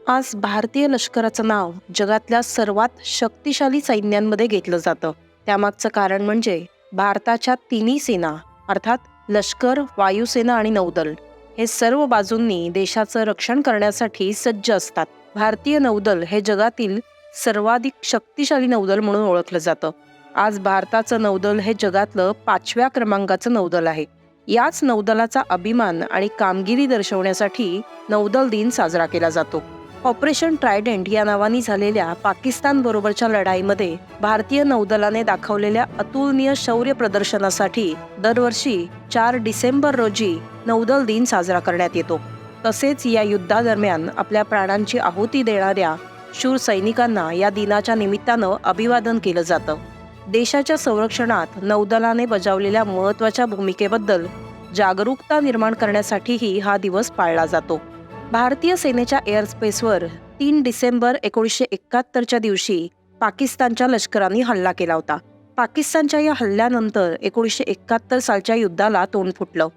आज भारतीय लष्कराचं नाव जगातल्या सर्वात शक्तिशाली सैन्यांमध्ये घेतलं जातं. त्यामागचं कारण म्हणजे भारताच्या तिन्ही सेना अर्थात लष्कर, वायुसेना आणि नौदल हे सर्व बाजूंनी देशाचं रक्षण करण्यासाठी सज्ज असतात. भारतीय नौदल हे जगातील सर्वाधिक शक्तिशाली नौदल म्हणून ओळखलं जातं. आज भारताचं नौदल हे जगातलं 5व्या क्रमांकाचं नौदल आहे. याच नौदलाचा अभिमान आणि कामगिरी दर्शवण्यासाठी नौदल दिन साजरा केला जातो. ऑपरेशन ट्रायडेंट या नावाने झालेल्या पाकिस्तान बरोबरच्या लढाईमध्ये भारतीय नौदलाने दाखवलेल्या अतुलनीय शौर्य प्रदर्शनासाठी दरवर्षी 4 डिसेंबर रोजी नौदल दिन साजरा करण्यात येतो. तसेच या युद्धादरम्यान आपल्या प्राणांची आहुती देणाऱ्या शूर सैनिकांना या दिनाच्या निमित्तानं अभिवादन केलं जातं. देशाच्या संरक्षणात नौदलाने बजावलेल्या महत्त्वाच्या भूमिकेबद्दल जागरूकता निर्माण करण्यासाठीही हा दिवस पाळला जातो. भारतीय सेनेच्या एअरस्पेसवर 3 डिसेंबर 1971च्या दिवशी पाकिस्तानच्या लष्कराने हल्ला केला होता. पाकिस्तानच्या या हल्ल्यानंतर 1971 सालच्या युद्धाला तोंड फुटलं.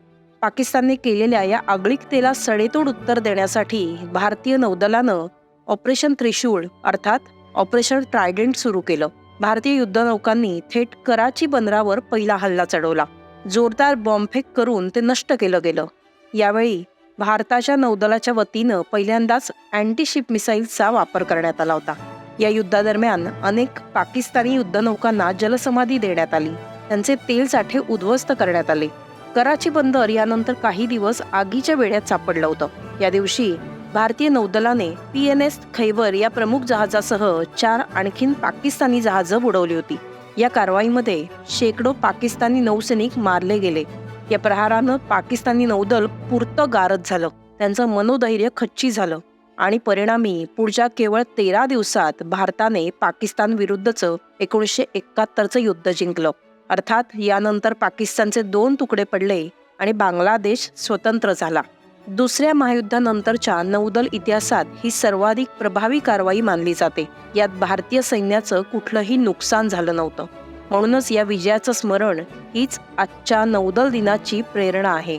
पाकिस्तानने केलेल्या या आगळिकतेला सडेतोड उत्तर देण्यासाठी भारतीय नौदलानं ऑपरेशन त्रिशूळ अर्थात ऑपरेशन ट्रायडेंट सुरू केलं. भारतीय युद्धनौकांनी थेट कराची बंदरावर पहिला हल्ला चढवला. जोरदार बॉम्बफेक करून ते नष्ट केलं गेलं. यावेळी भारताच्या नौदलाच्या वतीनं पहिल्यांदाच अँटीशिप मिसाईल्सचा वापर करण्यात आला होता. या युद्धादरम्यान अनेक पाकिस्तानी युद्धनौकांना जलसमाधी देण्यात आली. त्यांचे तेल साठे उद्ध्वस्त करण्यात आले. कराची बंदर यानंतर काही दिवस आगीच्या वेढ्यात सापडलं होतं. या दिवशी भारतीय नौदलाने PNS खैबर या प्रमुख जहाजासह 4 आणखीन पाकिस्तानी जहाजं बुडवली होती. या कारवाईमध्ये शेकडो पाकिस्तानी नौसैनिक मारले गेले. या प्रहारानं पाकिस्तानी नौदल पुरतं गारद झालं. त्यांचं मनोधैर्य खच्ची झालं आणि परिणामी पुढच्या केवळ 13 दिवसात भारताने पाकिस्तान विरुद्धचं 1971चं युद्ध जिंकलं. अर्थात यानंतर पाकिस्तानचे 2 तुकडे पडले आणि बांगलादेश स्वतंत्र झाला. दुसऱ्या महायुद्धानंतरच्या नौदल इतिहासात ही सर्वाधिक प्रभावी कारवाई मानली जाते. यात भारतीय सैन्याचं कुठलंही नुकसान झालं नव्हतं. म्हणूनच या विजयाचं स्मरण हीच आजच्या नौदल दिनाची प्रेरणा आहे.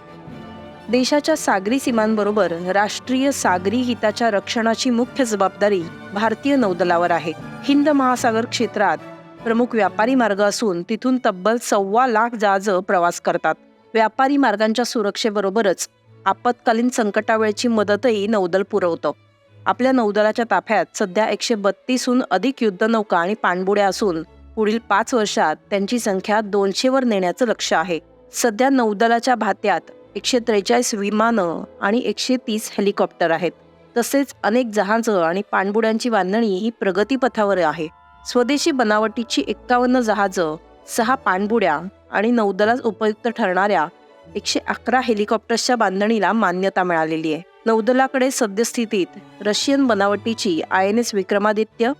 देशाच्या सागरी सीमांबरोबर राष्ट्रीय सागरी हिताच्या रक्षणाची मुख्य जबाबदारी भारतीय नौदलावर आहे. हिंद महासागर क्षेत्रात प्रमुख व्यापारी मार्ग असून तिथून तब्बल 1.25 लाख जहाजं प्रवास करतात. व्यापारी मार्गांच्या सुरक्षेबरोबरच आपत्कालीन संकटावेळची मदतही नौदल पुरवतं. आपल्या नौदलाच्या ताफ्यात सध्या 132हून अधिक युद्धनौका आणि पाणबुड्या असून पुढील 5 वर्षात त्यांची संख्या 200वर नेण्याचं लक्ष्य आहे. सध्या नौदलाच्या भात्यात 143 विमानं आणि 130 हेलिकॉप्टर आहेत. तसेच अनेक जहाजं आणि पाणबुड्यांची बांधणी ही प्रगतीपथावर आहे. स्वदेशी बनावटीची 51 जहाजं, 6 पाणबुड्या आणि नौदलात उपयुक्त ठरणाऱ्या 111 हेलिकॉप्टर्सच्या बांधणीला मान्यता मिळालेली आहे. नौदलाकडे सद्यस्थितीत रशियन बनावटीची INS विक्रमादित्य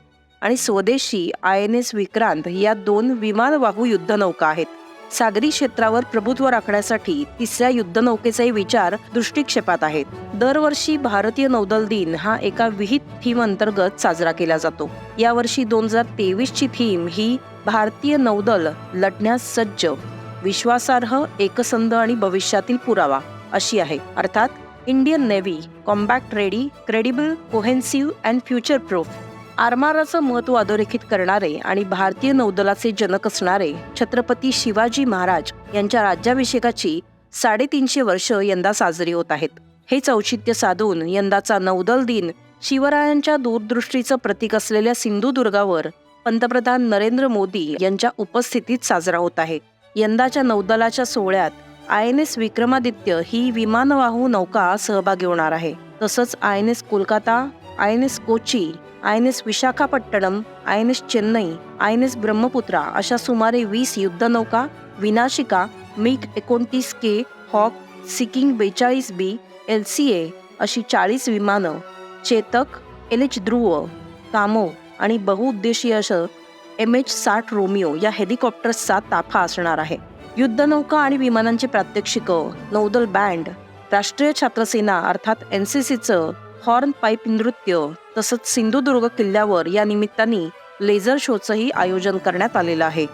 आणि स्वदेशी INS विक्रांत या 2 विमानवाहू युद्धनौका आहेत. सागरी क्षेत्रावर प्रभुत्व राखण्यासाठी 3ऱ्या युद्धनौकेचाही विचार दृष्टिक्षेपात आहेत. दरवर्षी भारतीय नौदल दिन हा एका विहित थीम अंतर्गत साजरा केला जातो. यावर्षी 2023ची थीम ही भारतीय नौदल लढण्यास सज्ज, विश्वासार्ह, एकसंध आणि भविष्यातील पुरावा अशी आहे. अर्थात Indian navy combat ready, credible, cohesive and future proof. आरमाराचं महत्त्व अधोरेखित करणारे आणि भारतीय नौदलाचे जनक असणारे छत्रपती शिवाजी महाराज यांच्या राज्याभिषेकाची 350 वर्ष यंदा साजरी होत आहेत. हेच औचित्य साधून यंदाचा नौदल दिन शिवरायांच्या दूरदृष्टीचं प्रतीक असलेल्या सिंधुदुर्गावर पंतप्रधान नरेंद्र मोदी यांच्या उपस्थितीत साजरा होत आहे. यंदाच्या नौदलाच्या सोहळ्यात INS विक्रमादित्य ही विमानवाहू नौका सहभागी होणार आहे. तसंच INS Kolkata, INS Kochi, INS Visakhapatnam, INS Chennai, INS Brahmaputra अशा सुमारे 20 युद्धनौका, विनाशिका, MiG-29K, हॉक, सिकिंग 42B, LCA अशी 40 विमानं, चेतक, LH ध्रुव, कामो आणि बहुउद्देशीय असं MH-60 रोमिओ या हेलिकॉप्टर्सचा ताफा असणार आहे. युद्धनौका आणि विमानांची प्रात्यक्षिकं, नौदल बँड, राष्ट्रीय छात्रसेना अर्थात NCCचं हॉर्न पाईप नृत्य तसंच सिंधुदुर्ग किल्ल्यावर या निमित्ताने लेझर शोचंही आयोजन करण्यात आलेलं आहे.